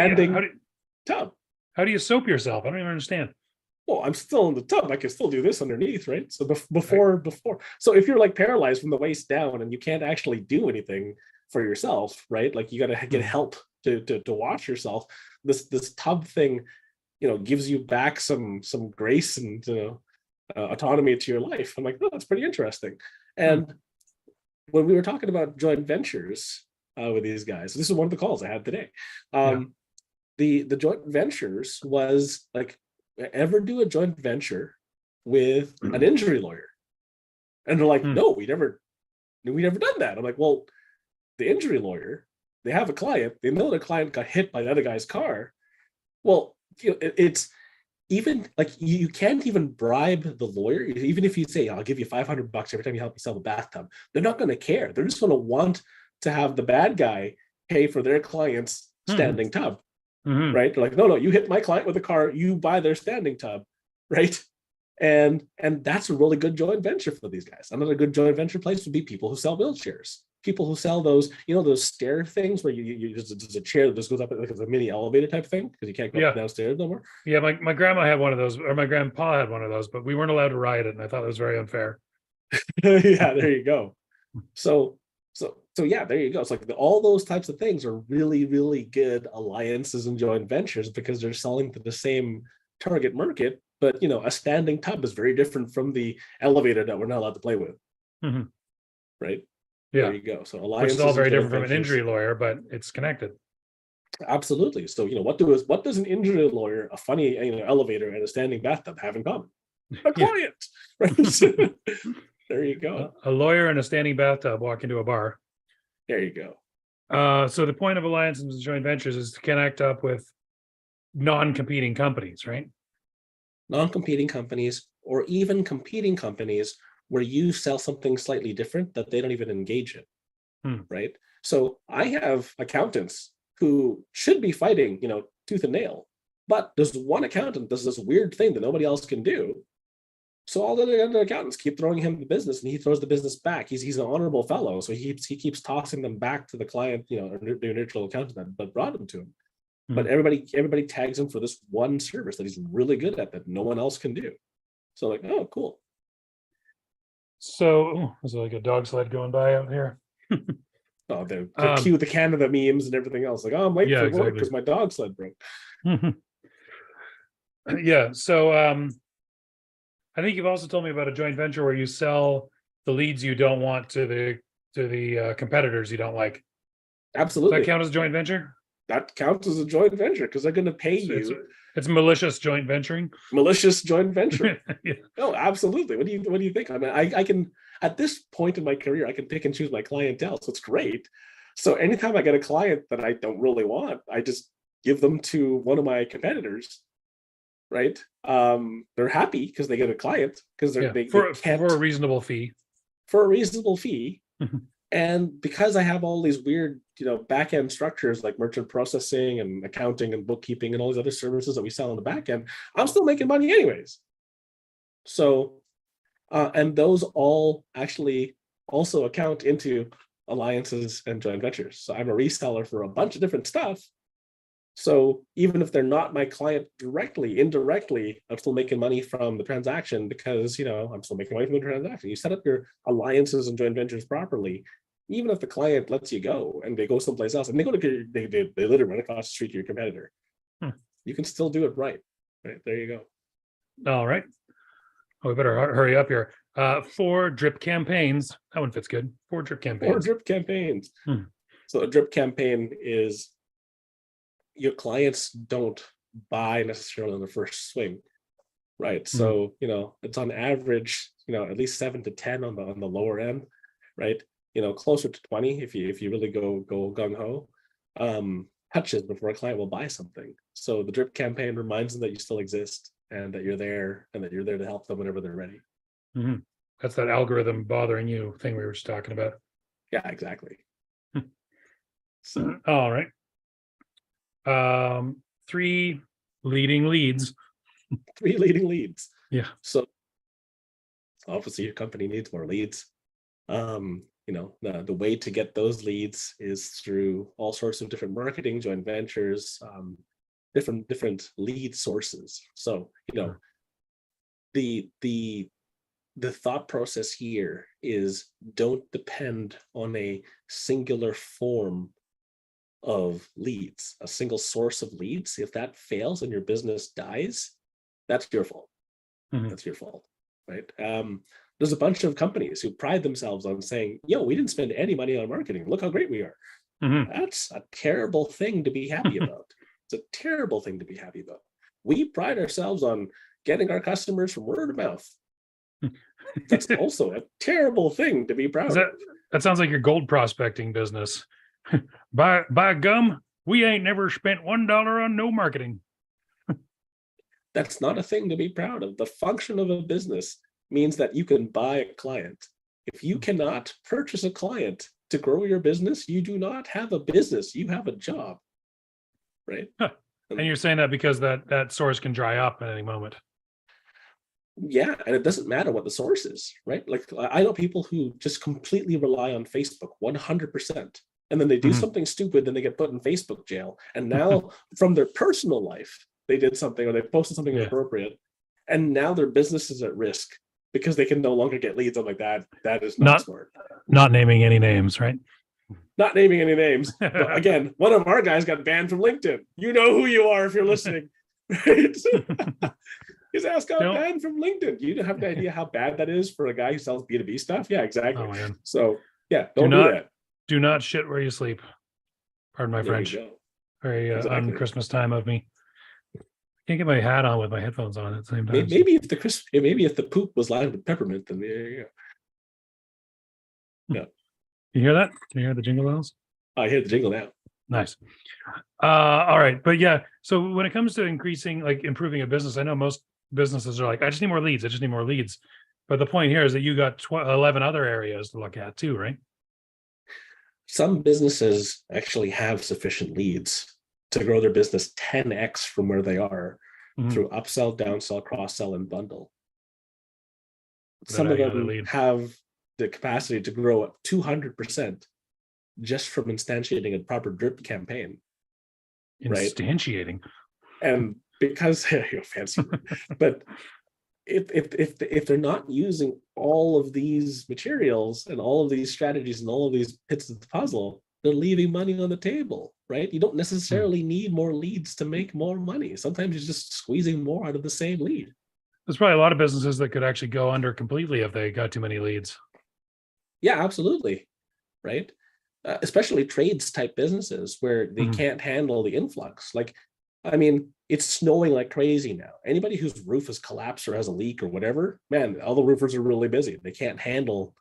Tub. How do you soap yourself? I don't even understand. Well, I'm still in the tub. I can still do this underneath, right? So before. So if you're like paralyzed from the waist down and you can't actually do anything for yourself, right? Like you got to get help to watch yourself. This tub thing, gives you back some grace and autonomy to your life. I'm like, oh, that's pretty interesting. And when we were talking about joint ventures with these guys, this is one of the calls I had today. The joint ventures was like, ever do a joint venture with an injury lawyer? And they're like, no, we never done that. I'm like, well, the injury lawyer, they have a client, they know the client got hit by the other guy's car. Well, it's even like you can't even bribe the lawyer. Even if you say, I'll give you $500 every time you help me sell the bathtub, they're not going to care. They're just going to want to have the bad guy pay for their client's standing tub, right? They're like, no, you hit my client with a car, you buy their standing tub, right? And that's a really good joint venture for these guys. Another good joint venture place would be people who sell wheelchairs. People who sell those, those stair things where there's a chair that just goes up like it's a mini elevator type thing because you can't go up downstairs no more. Yeah, my grandma had one of those, or my grandpa had one of those, but we weren't allowed to ride it, and I thought it was very unfair. Yeah, there you go. So yeah, there you go. It's like all those types of things are really, really good alliances and joint ventures because they're selling to the same target market. But a standing tub is very different from the elevator that we're not allowed to play with, right? Yeah, there you go. So alliances, which is all very different from an injury lawyer, but it's connected. Absolutely. So what does an injury lawyer, a funny elevator, and a standing bathtub have in common? A client, right? There you go. A lawyer and a standing bathtub walk into a bar. There you go. So the point of alliances and joint ventures is to connect up with non-competing companies, right? Non-competing companies, or even competing companies where you sell something slightly different that they don't even engage in, right? So I have accountants who should be fighting, tooth and nail, but there's one accountant does this weird thing that nobody else can do. So all the other accountants keep throwing him the business, and he throws the business back. He's an honorable fellow, so he keeps tossing them back to the client, the neutral accountant that brought them to him. But everybody tags him for this one service that he's really good at that no one else can do. So like, oh, cool. So there's like a dog sled going by out here. Oh, the cue the Canada memes and everything else. Like, oh, I'm late for work because my dog sled broke. Yeah. So I think you've also told me about a joint venture where you sell the leads you don't want to the competitors you don't like. Absolutely. Does that count as a joint venture? That counts as a joint venture because they're going to pay you. It's malicious joint venturing. Malicious joint venture. No, absolutely. What do you think? I mean, I can, at this point in my career, I can pick and choose my clientele, so it's great. So anytime I get a client that I don't really want, I just give them to one of my competitors, right? They're happy because they get a client because for a reasonable fee. For a reasonable fee. And because I have all these weird, back end structures like merchant processing and accounting and bookkeeping and all these other services that we sell on the back end, I'm still making money anyways. So, and those all actually also account into alliances and joint ventures. So I'm a reseller for a bunch of different stuff. So even if they're not my client directly, indirectly, I'm still making money from the transaction because, I'm still making money from the transaction. You set up your alliances and joint ventures properly. Even if the client lets you go and they go someplace else and they literally run across the street to your competitor, you can still do it right. Right, there you go. All right. Oh, we better hurry up here. 4 drip campaigns. That one fits good. 4 drip campaigns. 4 drip campaigns. So a drip campaign is your clients don't buy necessarily on the first swing, right? So it's on average, at least 7 to 10 on the lower end, right? Closer to 20 if you really go gung ho, touches before a client will buy something. So the drip campaign reminds them that you still exist and that you're there and that you're there to help them whenever they're ready. That's that algorithm bothering you thing we were just talking about. Yeah, exactly. So all right. 3 leading leads. 3 leading leads. Yeah. So obviously your company needs more leads. The way to get those leads is through all sorts of different marketing, joint ventures, different lead sources. So, the thought process here is don't depend on a singular form of leads, a single source of leads, if that fails and your business dies, that's your fault. That's your fault, right? There's a bunch of companies who pride themselves on saying, yo, we didn't spend any money on marketing. Look how great we are. That's a terrible thing to be happy about. It's a terrible thing to be happy about. We pride ourselves on getting our customers from word of mouth. That's also a terrible thing to be proud of. That sounds like your gold prospecting business. By gum, we ain't never spent $1 on no marketing. That's not a thing to be proud of. The function of a business means that you can buy a client. If you cannot purchase a client to grow your business, you do not have a business. You have a job, right? And you're saying that because that source can dry up at any moment. Yeah, and it doesn't matter what the source is, right? Like I know people who just completely rely on Facebook 100%. And then they do something stupid, then they get put in Facebook jail. And now from their personal life, they did something or they posted something inappropriate. And now their business is at risk because they can no longer get leads. I'm like, that is not smart. Not naming any names, right? Not naming any names. But again, one of our guys got banned from LinkedIn. You know who you are if you're listening. Right? His ass got banned from LinkedIn. You don't have any idea how bad that is for a guy who sells B2B stuff. Yeah, exactly. Oh, so yeah, don't do that. Do not shit where you sleep. Pardon my French. Very on Christmas time of me. Can't get my hat on with my headphones on at the same time. Maybe if the poop was lined with peppermint, then there you go. Yeah. You hear that? Can you hear the jingle bells? I hear the jingle now. Nice. All right. But yeah, so when it comes to improving a business, I know most businesses are like, I just need more leads. I just need more leads. But the point here is that you got 11 other areas to look at too, right? Some businesses actually have sufficient leads to grow their business 10x from where they are through upsell, downsell, cross-sell, and bundle. Some of them have the capacity to grow at 200% just from instantiating a proper drip campaign. Instantiating. Right? And because you're fancy, but if they're not using all of these materials and all of these strategies and all of these bits of the puzzle, they're leaving money on the table, right? You don't necessarily need more leads to make more money. Sometimes you're just squeezing more out of the same lead. There's probably a lot of businesses that could actually go under completely if they got too many leads. Yeah, absolutely. Right. Especially trades type businesses where they can't handle the influx. Like, I mean, it's snowing like crazy now. Anybody whose roof has collapsed or has a leak or whatever, man, all the roofers are really busy. They can't handle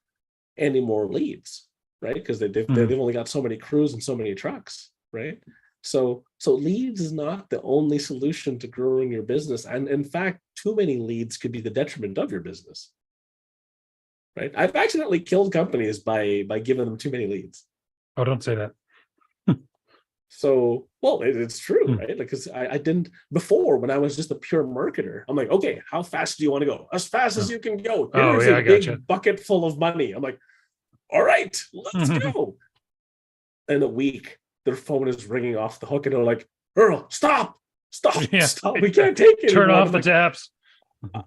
any more leads, right? Because they've only got so many crews and so many trucks, right? So leads is not the only solution to growing your business. And in fact, too many leads could be the detriment of your business, right? I've accidentally killed companies by giving them too many leads. Oh, don't say that. So, well, it's true, right? Because I didn't before when I was just a pure marketer. I'm like, okay, how fast do you want to go? As fast as you can go. Here's a big bucket full of money. I'm like, all right, let's go. In a week, their phone is ringing off the hook, and they're like, Earl, stop. We can't take it. Turn off the taps.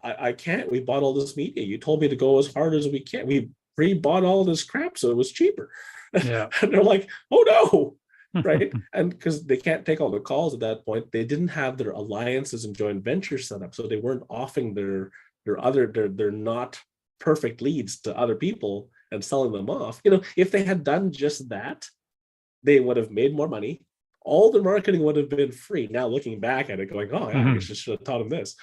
I can't. We bought all this media. You told me to go as hard as we can. We pre-bought all this crap, so it was cheaper. Yeah. And they're like, oh no. Right. And because they can't take all the calls at that point, they didn't have their alliances and joint ventures set up. So they weren't offering their not perfect leads to other people and selling them off. You know, if they had done just that, they would have made more money. All the marketing would have been free. Now looking back at it, going, oh, yeah, I should have taught them this.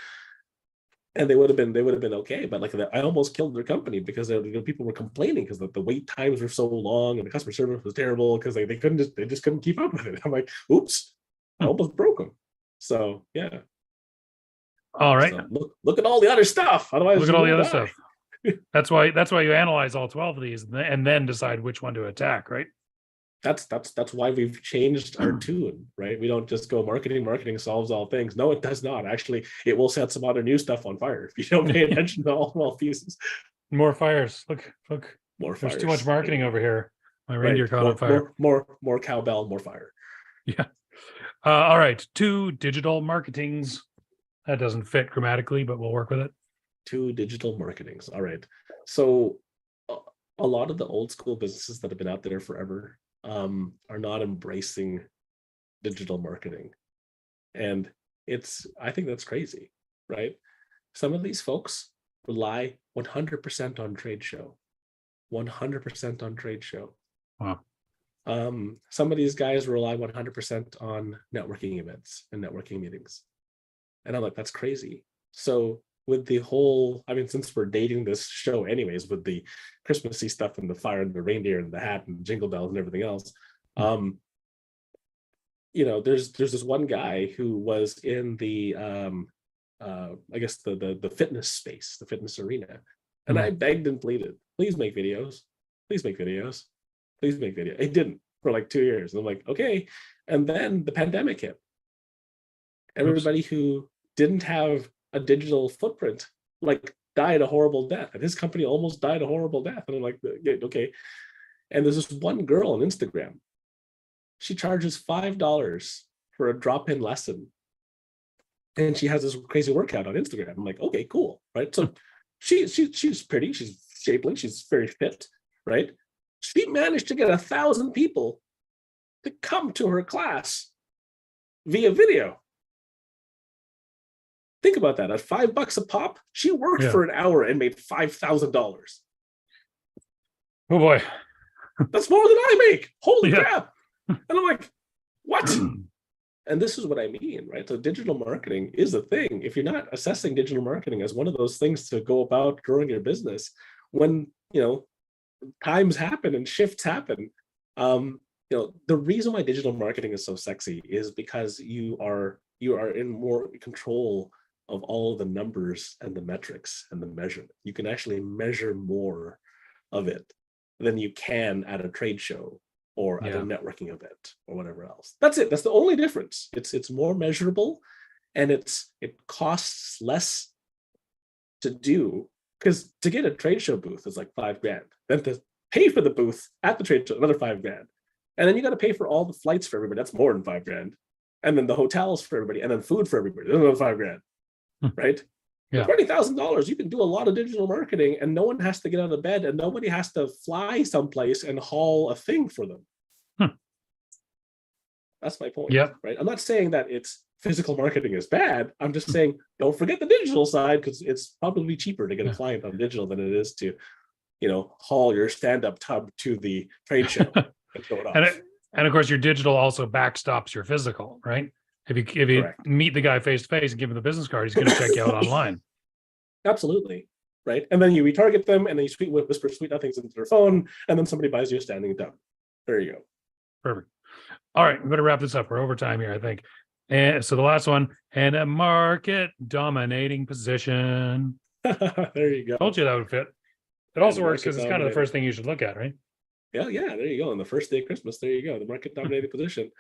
And they would have been okay. But like I almost killed their company because people were complaining because the wait times were so long and the customer service was terrible because they just couldn't keep up with it. I'm like, oops, I almost broke them. So yeah. All right. So look at all the other stuff. Otherwise, look at all the other stuff. That's why you analyze all 12 of these and then decide which one to attack, right? That's why we've changed our tune, right? We don't just go marketing solves all things. No, it does not. Actually, it will set some other new stuff on fire if you don't pay attention to all 12 pieces. More fires. Look. More fires. There's too much marketing over here. My reindeer caught on fire. More cowbell, more fire. Yeah. All right. 2 digital marketings. That doesn't fit grammatically, but we'll work with it. 2 digital marketings. All right. So a lot of the old school businesses that have been out there forever are not embracing digital marketing. And I think that's crazy, right? Some of these folks rely 100% on trade show, 100% on trade show. Wow. Some of these guys rely 100% on networking events and networking meetings. And I'm like, that's crazy. So with the whole, I mean, since we're dating this show anyways, with the Christmassy stuff and the fire and the reindeer and the hat and jingle bells and everything else, there's this one guy who was in the I guess the fitness space, the fitness arena, and I begged and pleaded, please make videos, please make videos, please make videos. It didn't for like 2 years, and I'm like, okay. And then the pandemic hit. Everybody who didn't have a digital footprint like died a horrible death, and his company almost died a horrible death. And I'm like, okay. And there's this one girl on Instagram. She charges $5 for a drop-in lesson, and she has this crazy workout on Instagram. I'm like, okay, cool, right? So she's pretty, she's shapely, she's very fit, right? She managed to get 1,000 people to come to her class via video. Think about that. At $5 a pop, she worked for an hour and made $5,000. Oh boy, that's more than I make. Holy crap! And I'm like, what? And this is what I mean, right? So digital marketing is a thing. If you're not assessing digital marketing as one of those things to go about growing your business, when times happen and shifts happen, the reason why digital marketing is so sexy is because you are in more control of all the numbers and the metrics and the measurement. You can actually measure more of it than you can at a trade show or at a networking event or whatever else. That's it. That's the only difference. It's more measurable, and it costs less to do, because to get a trade show booth is like $5,000. Then to pay for the booth at the trade show, another $5,000. And then you got to pay for all the flights for everybody. That's more than $5,000. And then the hotels for everybody, and then food for everybody. That's another $5,000. Right? Yeah. $20,000, you can do a lot of digital marketing, and no one has to get out of bed, and nobody has to fly someplace and haul a thing for them. That's my point. Yeah. Right. I'm not saying that it's physical marketing is bad. I'm just saying don't forget the digital side, because it's probably cheaper to get a client on digital than it is to, haul your stand-up tub to the trade show and throw it off. And of course, your digital also backstops your physical, right? If you meet the guy face to face and give him the business card, he's going to check you out online. Absolutely. Right. And then you retarget them, and then you whisper sweet nothings into their phone, and then somebody buys you a standing tub. There you go. Perfect. All right, we better wrap this up. We're over time here, I think. And so the last one, and a market dominating position. There you go. Told you that would fit. It also works because it's kind of the first thing you should look at, right? Yeah, there you go. On the first day of Christmas, there you go. The market dominating position.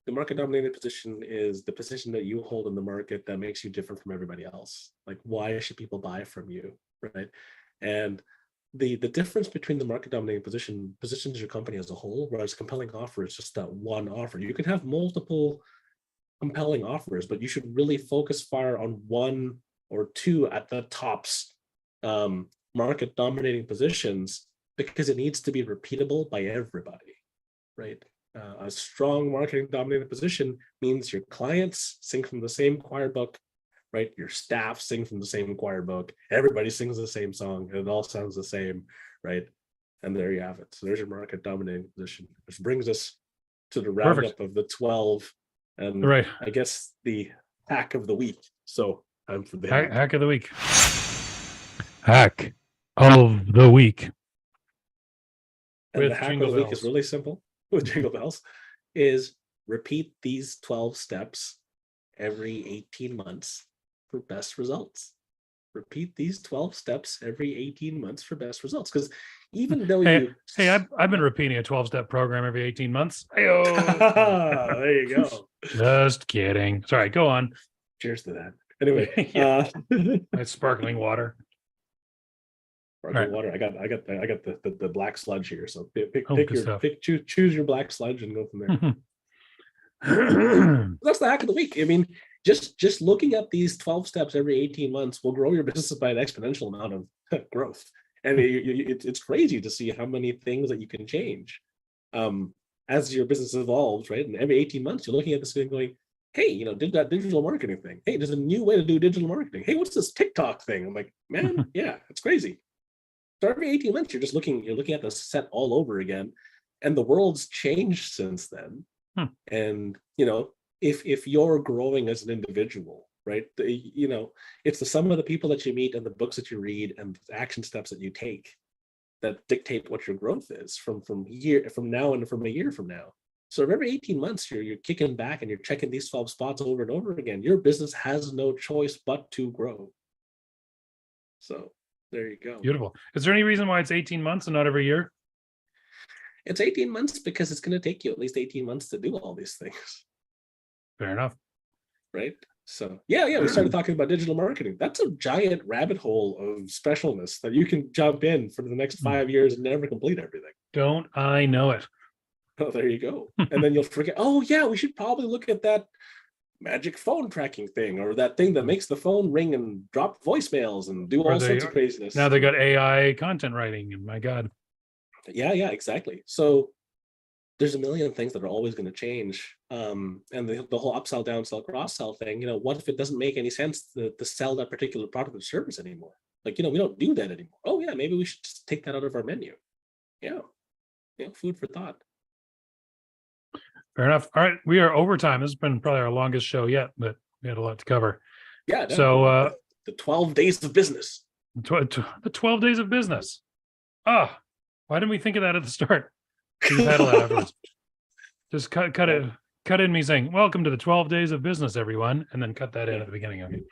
The market dominating position is the position that you hold in the market that makes you different from everybody else. Like, why should people buy from you, right? And the difference between the market dominating positions your company as a whole, whereas compelling offer is just that one offer. You can have multiple compelling offers, but you should really focus fire on one or two at the tops market dominating positions, because it needs to be repeatable by everybody, right? A strong marketing dominating position means your clients sing from the same choir book, right? Your staff sing from the same choir book. Everybody sings the same song, and it all sounds the same, right? And there you have it. So there's your market dominating position, which brings us to the roundup of the 12, and I guess the hack of the week. So time for the hack of the week. Hack of the week. And the hack of the week is really simple. With Jingle Bells, is repeat these 12 steps every 18 months for best results. Repeat these 12 steps every 18 months for best results. Because even though I've been repeating a 12-step program every 18 months. There you go. Just kidding. Sorry, go on. Cheers to that. Anyway, it's sparkling water. Water. I got the black sludge here. So choose your black sludge and go from there. That's the hack of the week. I mean, just looking at these 12 steps every 18 months will grow your business by an exponential amount of growth. And it's crazy to see how many things that you can change. as your business evolves, right? And every 18 months, you're looking at this thing going, hey, did that digital marketing thing. Hey, there's a new way to do digital marketing. Hey, what's this TikTok thing? I'm like, man, yeah, it's crazy. So every 18 months, you're looking at the set all over again. And the world's changed since then. And, if you're growing as an individual, right, it's the sum of the people that you meet and the books that you read and the action steps that you take that dictate what your growth is from now and from a year from now. So every 18 months, you're kicking back and you're checking these 12 spots over and over again. Your business has no choice but to grow. So there you go. Beautiful. Is there any reason why it's 18 months and not every year? It's 18 months because it's going to take you at least 18 months to do all these things. Fair enough. Right. So we started talking about digital marketing. That's a giant rabbit hole of specialness that you can jump in for the next 5 years and never complete everything. Don't I know it? Oh, there you go. And then you'll forget, oh yeah, we should probably look at that magic phone tracking thing, or that thing that makes the phone ring and drop voicemails and do all sorts of craziness. Now they got AI content writing, and my God. Yeah, exactly. So there's a million things that are always going to change. And the whole upsell, downsell, cross-sell thing, what if it doesn't make any sense to sell that particular product or service anymore? Like, we don't do that anymore. Oh yeah, maybe we should just take that out of our menu. Yeah. Food for thought. Fair enough. All right. We are overtime. This has been probably our longest show yet, but we had a lot to cover. Yeah. So the 12 days of business. The 12 days of business. Why didn't we think of that at the start? We've had a lot afterwards. Just cut in me saying, welcome to the 12 days of business, everyone. And then cut that in at the beginning of it.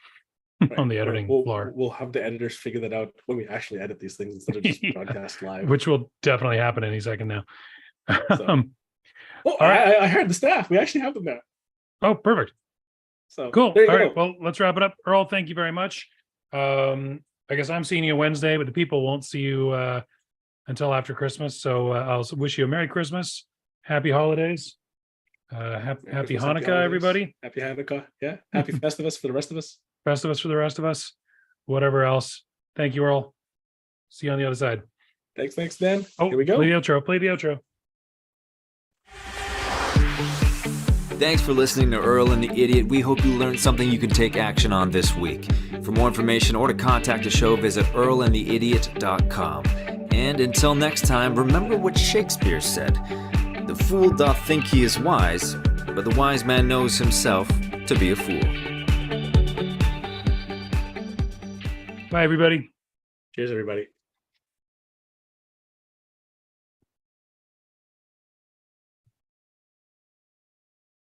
Right. On the editing floor. We'll have the editors figure that out when we actually edit these things instead of just broadcast live. Which will definitely happen any second now. So. I heard the staff. We actually have them now. Oh, perfect. So cool. All right. Well, let's wrap it up. Earl, thank you very much. I guess I'm seeing you Wednesday, but the people won't see you until after Christmas. So I'll wish you a Merry Christmas, Happy Holidays, happy Hanukkah, everybody. Happy Hanukkah. Yeah. Happy Festivus for the rest of us. Festivus for the rest of us. Whatever else. Thank you, Earl. See you on the other side. Thanks, Dan. Oh, here we go. Play the outro. Thanks for listening to Earl and the Idiot. We hope you learned something you can take action on this week. For more information or to contact the show, visit earlandtheidiot.com. And until next time, remember what Shakespeare said. The fool doth think he is wise, but the wise man knows himself to be a fool. Bye, everybody. Cheers, everybody.